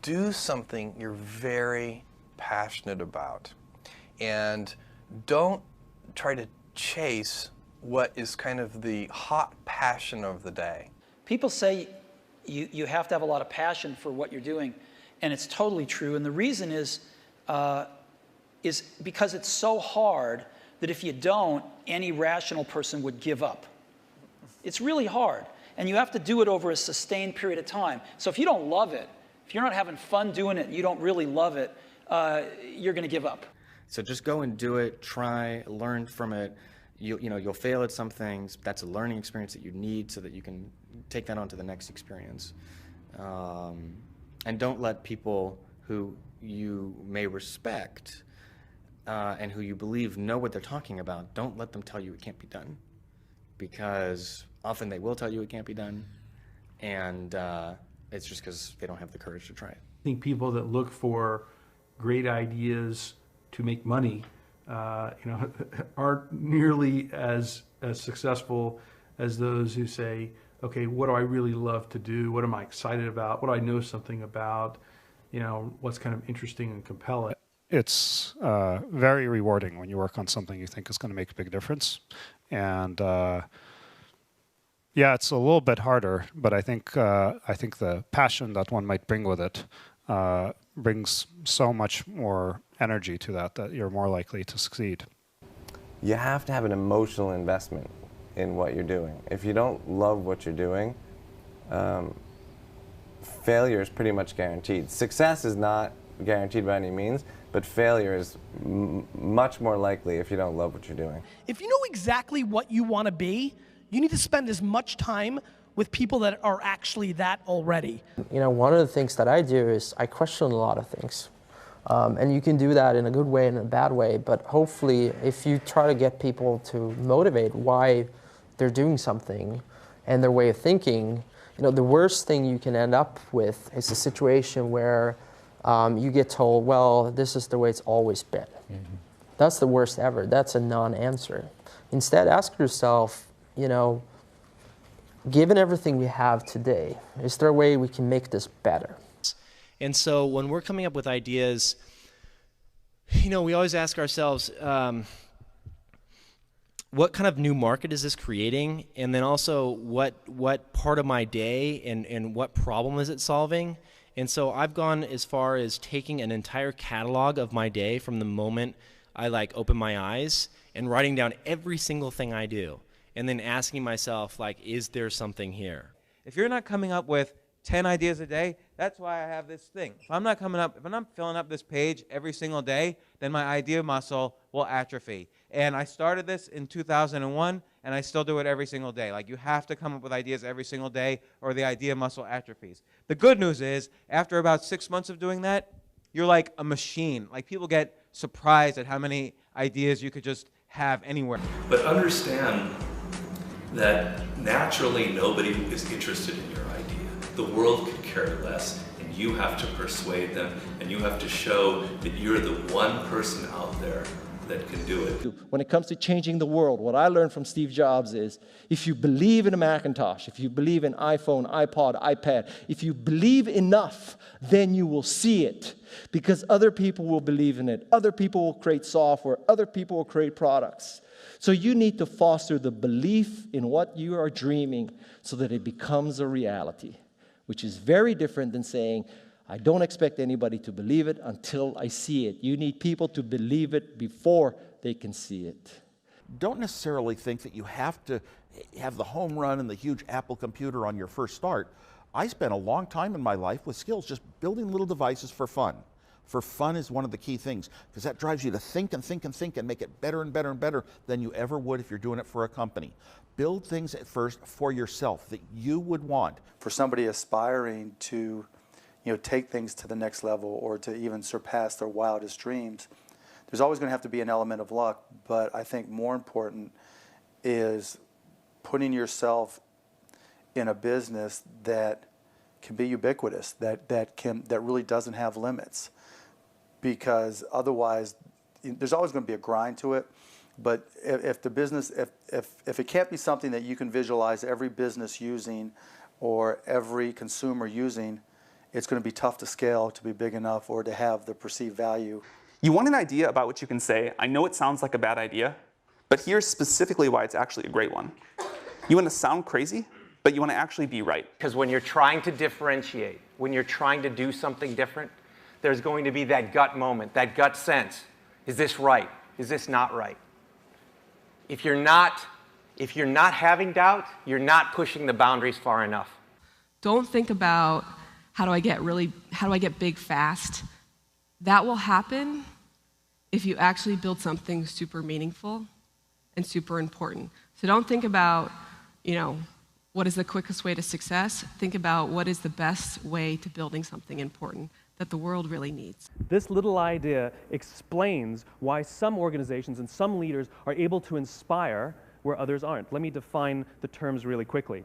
do something you're very passionate about. And don't try to chase what is kind of the hot passion of the day. People say you have to have a lot of passion for what you're doing, and it's totally true. And the reason is because it's so hard that if you don't, any rational person would give up. It's really hard, and you have to do it over a sustained period of time. So if you don't love it, if you're not having fun doing it, and you don't really love it, you're going to give up. So just go and do it, try, learn from it. You'll fail at some things. That's a learning experience that you need so that you can take that on to the next experience. And don't let people who you may respect and who you believe know what they're talking about, don't let them tell you it can't be done. Because often they will tell you it can't be done, and it's just because they don't have the courage to try it. I think people that look for great ideas to make money, aren't nearly as successful as those who say, okay, what do I really love to do? What am I excited about? What do I know something about? What's kind of interesting and compelling? It's very rewarding when you work on something you think is going to make a big difference. And yeah, it's a little bit harder, but I think the passion that one might bring with it brings so much more energy to that you're more likely to succeed. You have to have an emotional investment in what you're doing. If you don't love what you're doing, failure is pretty much guaranteed. Success is not guaranteed by any means, but failure is much more likely if you don't love what you're doing. If you know exactly what you want to be, you need to spend as much time with people that are actually that already. One of the things that I do is I question a lot of things. And you can do that in a good way and in a bad way, but hopefully if you try to get people to motivate why they're doing something and their way of thinking, the worst thing you can end up with is a situation where you get told, well, this is the way it's always been. Mm-hmm. That's the worst ever. That's a non-answer. Instead, ask yourself, given everything we have today, is there a way we can make this better? And so when we're coming up with ideas, we always ask ourselves, what kind of new market is this creating? And then also, what part of my day and what problem is it solving? And so I've gone as far as taking an entire catalog of my day from the moment I open my eyes and writing down every single thing I do. And then asking myself, is there something here? If you're not coming up with 10 ideas a day, that's why I have this thing. If I'm not filling up this page every single day, then my idea muscle will atrophy. And I started this in 2001, and I still do it every single day. You have to come up with ideas every single day, or the idea muscle atrophies. The good news is, after about 6 months of doing that, you're like a machine. People get surprised at how many ideas you could just have anywhere. But understand that naturally nobody is interested in your idea. The world could care less, and you have to persuade them, and you have to show that you're the one person out there that can do it. When it comes to changing the world, what I learned from Steve Jobs is, if you believe in a Macintosh, if you believe in iPhone, iPod, iPad, if you believe enough, then you will see it. Because other people will believe in it. Other people will create software. Other people will create products. So you need to foster the belief in what you are dreaming so that it becomes a reality, which is very different than saying, I don't expect anybody to believe it until I see it. You need people to believe it before they can see it. Don't necessarily think that you have to have the home run and the huge Apple computer on your first start. I spent a long time in my life with skills just building little devices for fun. For fun is one of the key things, because that drives you to think and think and think and make it better and better and better than you ever would if you're doing it for a company. Build things at first for yourself that you would want. For somebody aspiring to take things to the next level or to even surpass their wildest dreams, there's always going to have to be an element of luck, but I think more important is putting yourself in a business that can be ubiquitous, that really doesn't have limits. Because otherwise, there's always going to be a grind to it. But if the business, if it can't be something that you can visualize every business using or every consumer using, it's going to be tough to scale to be big enough or to have the perceived value. You want an idea about which you can say, I know it sounds like a bad idea, but here's specifically why it's actually a great one. You want to sound crazy, but you want to actually be right. Because when you're trying to differentiate, when you're trying to do something different, there's going to be that gut moment, that gut sense. Is this right? Is this not right? If you're not having doubt, you're not pushing the boundaries far enough. Don't think about how do I get big fast. That will happen if you actually build something super meaningful and super important. So don't think about, what is the quickest way to success? Think about what is the best way to building something important that the world really needs. This little idea explains why some organizations and some leaders are able to inspire where others aren't. Let me define the terms really quickly.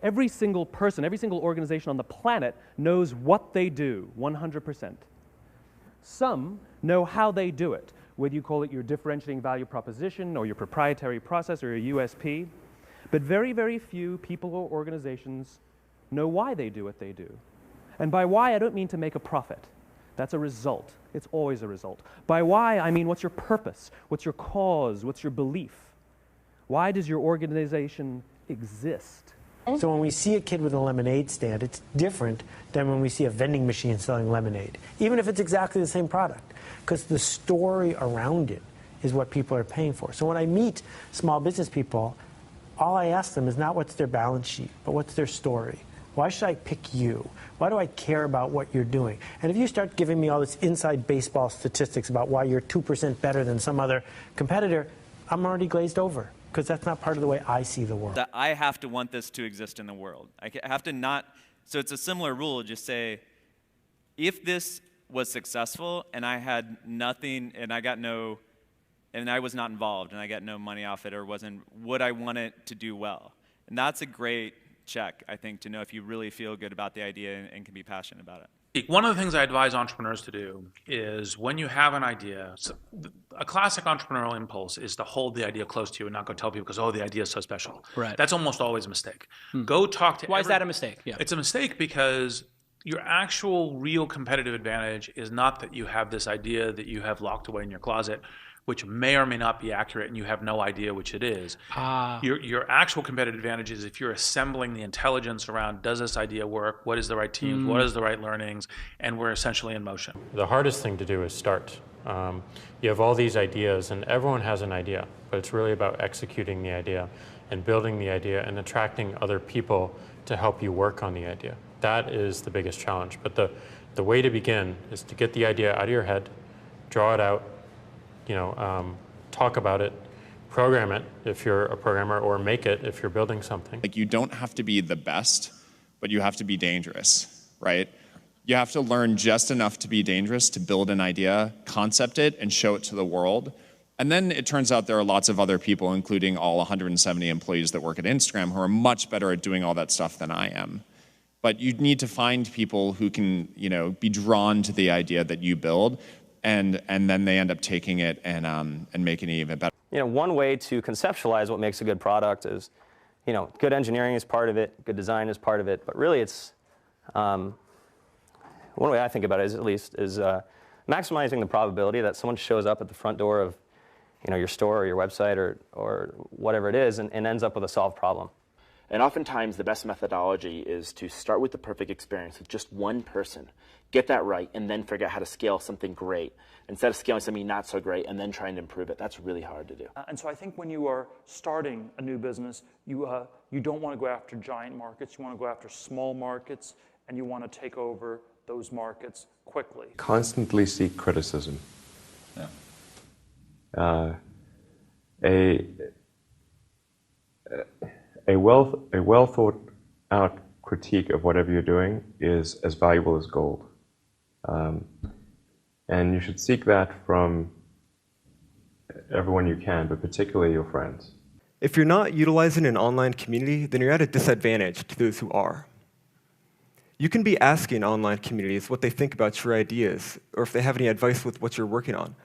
Every single person, every single organization on the planet knows what they do, 100%. Some know how they do it, whether you call it your differentiating value proposition or your proprietary process or your USP. But very, very few people or organizations know why they do what they do. And by why, I don't mean to make a profit. That's a result. It's always a result. By why, I mean what's your purpose? What's your cause? What's your belief? Why does your organization exist? So when we see a kid with a lemonade stand, it's different than when we see a vending machine selling lemonade, even if it's exactly the same product, because the story around it is what people are paying for. So when I meet small business people, all I ask them is not what's their balance sheet, but what's their story. Why should I pick you? Why do I care about what you're doing? And if you start giving me all this inside baseball statistics about why you're 2% better than some other competitor, I'm already glazed over, because that's not part of the way I see the world. That I have to want this to exist in the world. I have to not, so it's a similar rule, just say, if this was successful and I had nothing and I was not involved and I got no money off it or would I want it to do well? And that's a great check, I think, to know if you really feel good about the idea and can be passionate about it. One of the things I advise entrepreneurs to do is when you have an idea, a classic entrepreneurial impulse is to hold the idea close to you and not go tell people because, the idea is so special. Right. That's almost always a mistake. Go talk to Why is that a mistake? Yeah. It's a mistake because your actual real competitive advantage is not that you have this idea that you have locked away in your closet, which may or may not be accurate and you have no idea which it is. Your actual competitive advantage is if you're assembling the intelligence around, does this idea work? What is the right teams? What is the right learnings? And we're essentially in motion. The hardest thing to do is start. You have all these ideas and everyone has an idea, but it's really about executing the idea and building the idea and attracting other people to help you work on the idea. That is the biggest challenge. But the way to begin is to get the idea out of your head, draw it out, talk about it, program it if you're a programmer, or make it if you're building something. Like, you don't have to be the best, but you have to be dangerous, right? You have to learn just enough to be dangerous, to build an idea, concept it, and show it to the world. And then it turns out there are lots of other people, including all 170 employees that work at Instagram, who are much better at doing all that stuff than I am. But you need to find people who can, be drawn to the idea that you build, and then they end up taking it and making it even better. One way to conceptualize what makes a good product is, good engineering is part of it, good design is part of it, but really it's, one way I think about it is maximizing the probability that someone shows up at the front door of, your store or your website or whatever it is and ends up with a solved problem. And oftentimes the best methodology is to start with the perfect experience with just one person, get that right, and then figure out how to scale something great. Instead of scaling something not so great and then trying to improve it, that's really hard to do. And so I think when you are starting a new business, you don't want to go after giant markets, you want to go after small markets, and you want to take over those markets quickly. Constantly seek criticism. Yeah. A well thought out critique of whatever you're doing is as valuable as gold. And you should seek that from everyone you can, but particularly your friends. If you're not utilizing an online community, then you're at a disadvantage to those who are. You can be asking online communities what they think about your ideas, or if they have any advice with what you're working on.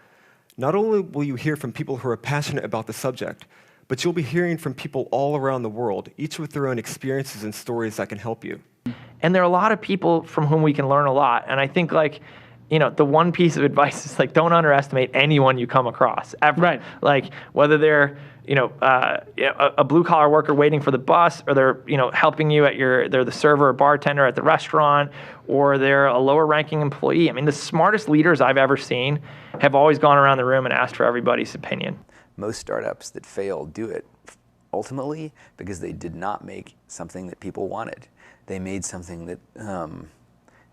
Not only will you hear from people who are passionate about the subject, but you'll be hearing from people all around the world, each with their own experiences and stories that can help you. And there are a lot of people from whom we can learn a lot. And I think like, you know, the one piece of advice is like, don't underestimate anyone you come across ever. Right. Like whether they're, you know, a blue collar worker waiting for the bus, or they're, you know, helping you at they're the server or bartender at the restaurant, or they're a lower ranking employee. I mean, the smartest leaders I've ever seen have always gone around the room and asked for everybody's opinion. Most startups that fail do it ultimately because they did not make something that people wanted. They made something that,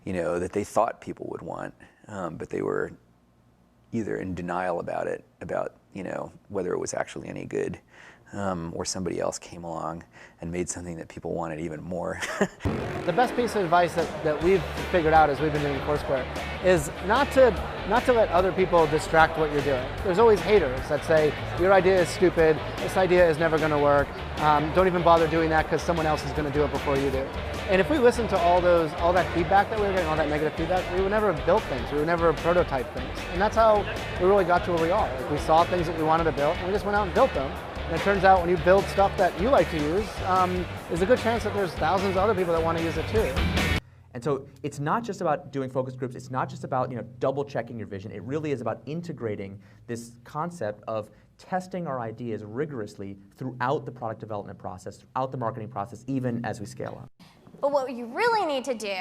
you know, that they thought people would want, but they were either in denial about it, about, you know, whether it was actually any good, or somebody else came along and made something that people wanted even more. The best piece of advice that we've figured out as we've been doing Foursquare is not to let other people distract what you're doing. There's always haters that say, your idea is stupid, this idea is never going to work, don't even bother doing that because someone else is going to do it before you do. And if we listened to all that feedback that we were getting, all that negative feedback, we would never have built things, we would never have prototyped things. And that's how we really got to where we are. Like, we saw things that we wanted to build, and we just went out and built them. And it turns out when you build stuff that you like to use, there's a good chance that there's thousands of other people that want to use it too. And so it's not just about doing focus groups, it's not just about, you know, double checking your vision, it really is about integrating this concept of testing our ideas rigorously throughout the product development process, throughout the marketing process, even as we scale up. But what you really need to do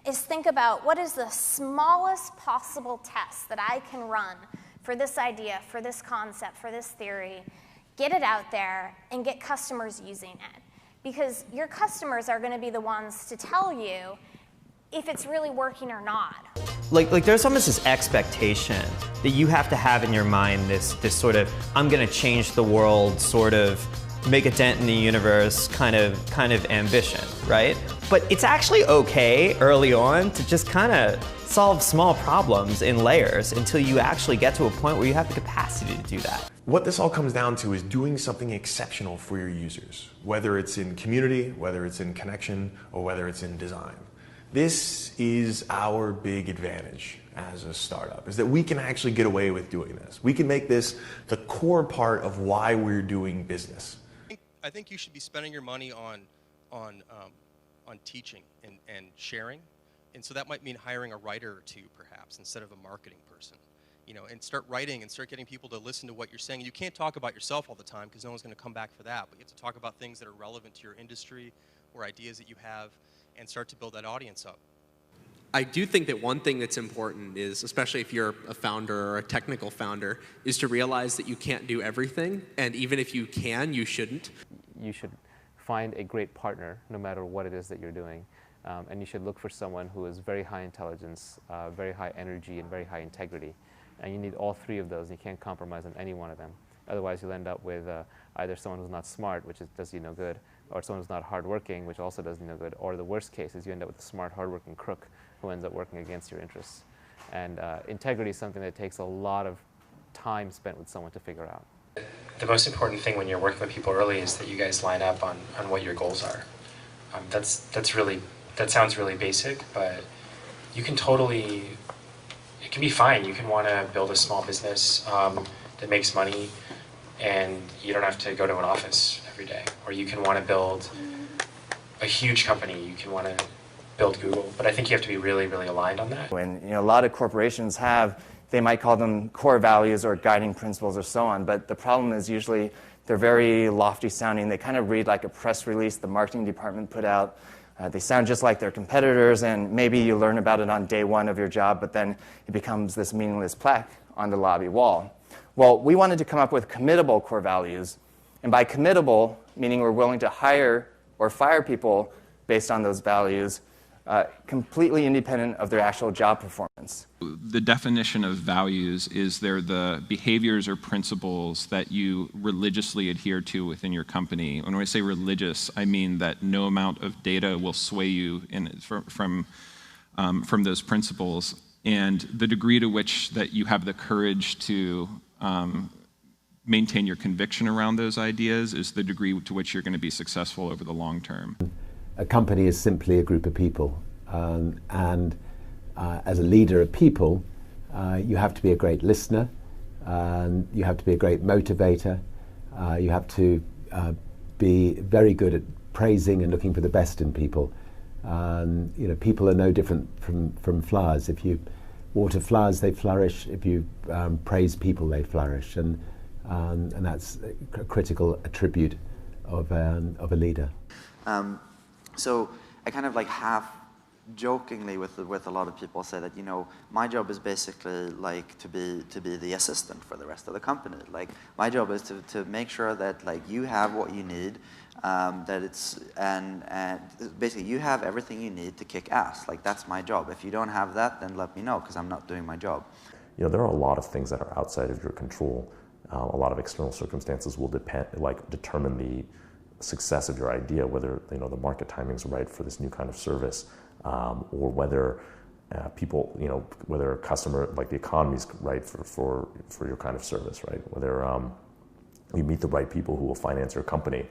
is think about what is the smallest possible test that I can run for this idea, for this concept, for this theory, get it out there, and get customers using it. Because your customers are going to be the ones to tell you if it's really working or not. Like there's almost this expectation that you have to have in your mind, this sort of, I'm going to change the world, sort of make a dent in the universe kind of ambition, right? But it's actually okay early on to just kind of solve small problems in layers until you actually get to a point where you have the capacity to do that. What this all comes down to is doing something exceptional for your users, whether it's in community, whether it's in connection, or whether it's in design. This is our big advantage as a startup, is that we can actually get away with doing this. We can make this the core part of why we're doing business. I think you should be spending your money on teaching and sharing. And so that might mean hiring a writer or two, perhaps, instead of a marketing person. You know, and start writing and start getting people to listen to what you're saying. You can't talk about yourself all the time because no one's going to come back for that, but you have to talk about things that are relevant to your industry or ideas that you have and start to build that audience up. I do think that one thing that's important is, especially if you're a founder or a technical founder, is to realize that you can't do everything, and even if you can, you shouldn't. You should find a great partner no matter what it is that you're doing. And you should look for someone who is very high intelligence, very high energy, and very high integrity. And you need all three of those, and you can't compromise on any one of them. Otherwise, you'll end up with either someone who's not smart, which does you no good, or someone who's not hardworking, which also does you no good, or the worst case is you end up with a smart, hardworking crook who ends up working against your interests. And integrity is something that takes a lot of time spent with someone to figure out. The most important thing when you're working with people early is that you guys line up on what your goals are. That sounds really basic, but you can totally, it can be fine. You can want to build a small business that makes money and you don't have to go to an office every day. Or you can want to build a huge company. You can want to build Google. But I think you have to be really, really aligned on that. When a lot of corporations have, they might call them core values or guiding principles or so on, but the problem is usually they're very lofty sounding. They kind of read like a press release the marketing department put out. They sound just like their competitors, and maybe you learn about it on day one of your job, but then it becomes this meaningless plaque on the lobby wall. Well, we wanted to come up with committable core values, and by committable, meaning we're willing to hire or fire people based on those values, completely independent of their actual job performance. The definition of values is they're the behaviors or principles that you religiously adhere to within your company. When I say religious, I mean that no amount of data will sway you from those principles. And the degree to which that you have the courage to maintain your conviction around those ideas is the degree to which you're going to be successful over the long term. A company is simply a group of people, as a leader of people, you have to be a great listener, you have to be a great motivator, you have to be very good at praising and looking for the best in people, People are no different from flowers. If you water flowers, they flourish. If you praise people, they flourish, and that's a critical attribute of a leader. So I kind of like half jokingly with a lot of people say that, my job is basically like to be the assistant for the rest of the company. Like my job is to make sure that like you have what you need, that it's and basically you have everything you need to kick ass. Like that's my job. If you don't have that, then let me know because I'm not doing my job. There are a lot of things that are outside of your control. A lot of external circumstances will determine the success of your idea, whether the market timing's right for this new kind of service, or whether people, whether a customer, like the economy's right for your kind of service, right? Whether you meet the right people who will finance your company.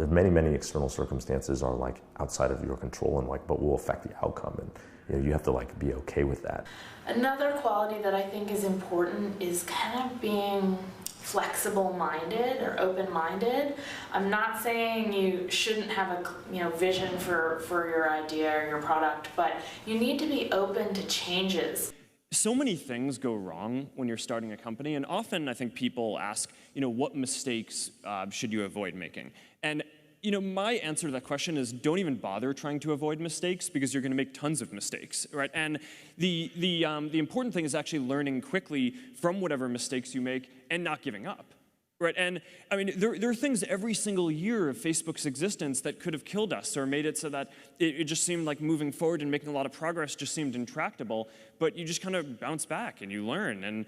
Many external circumstances are like outside of your control and but will affect the outcome, and you have to be okay with that. Another quality that I think is important is kind of being flexible-minded or open-minded. I'm not saying you shouldn't have a vision for your idea or your product, but you need to be open to changes. So many things go wrong when you're starting a company, and often I think people ask, what mistakes should you avoid making? And my answer to that question is don't even bother trying to avoid mistakes because you're going to make tons of mistakes, right? And the important thing is actually learning quickly from whatever mistakes you make and not giving up, right? And I mean, there are things every single year of Facebook's existence that could have killed us or made it so that it just seemed like moving forward and making a lot of progress just seemed intractable, but you just kind of bounce back and you learn. And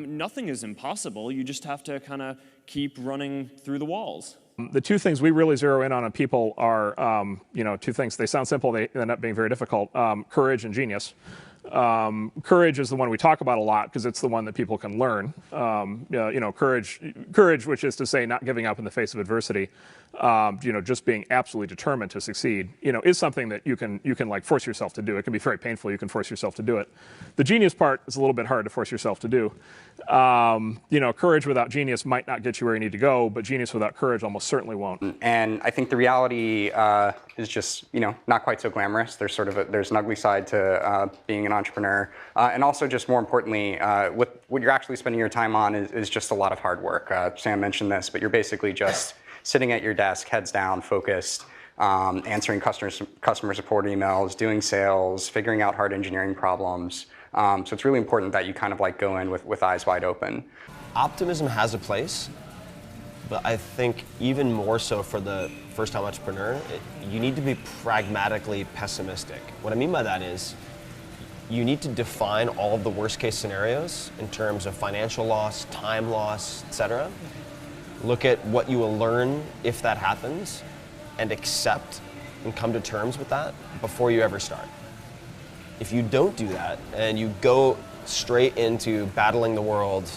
nothing is impossible. You just have to kind of keep running through the walls. The two things we really zero in on people are, two things. They sound simple, they end up being very difficult. Courage and genius. Courage is the one we talk about a lot because it's the one that people can learn. Courage, which is to say not giving up in the face of adversity, just being absolutely determined to succeed, is something that you can force yourself to do. It can be very painful. You can force yourself to do it. The genius part is a little bit hard to force yourself to do. Courage without genius might not get you where you need to go, but genius without courage almost certainly won't. And I think the reality is just, not quite so glamorous. There's there's an ugly side to being an entrepreneur. And also just more importantly, what you're actually spending your time on is just a lot of hard work. Sam mentioned this, but you're basically just sitting at your desk, heads down, focused, answering customer support emails, doing sales, figuring out hard engineering problems. So it's really important that you kind of go in with eyes wide open. Optimism has a place, but I think even more so for the first-time entrepreneur, you need to be pragmatically pessimistic. What I mean by that is you need to define all of the worst-case scenarios in terms of financial loss, time loss, etc. Look at what you will learn if that happens and accept and come to terms with that before you ever start. If you don't do that and you go straight into battling the world,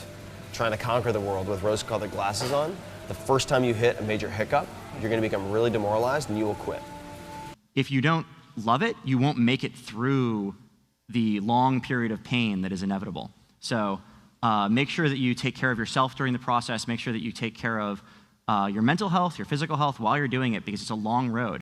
trying to conquer the world with rose-colored glasses on, the first time you hit a major hiccup, you're going to become really demoralized and you will quit. If you don't love it, you won't make it through the long period of pain that is inevitable. So make sure that you take care of yourself during the process. Make sure that you take care of your mental health, your physical health while you're doing it because it's a long road.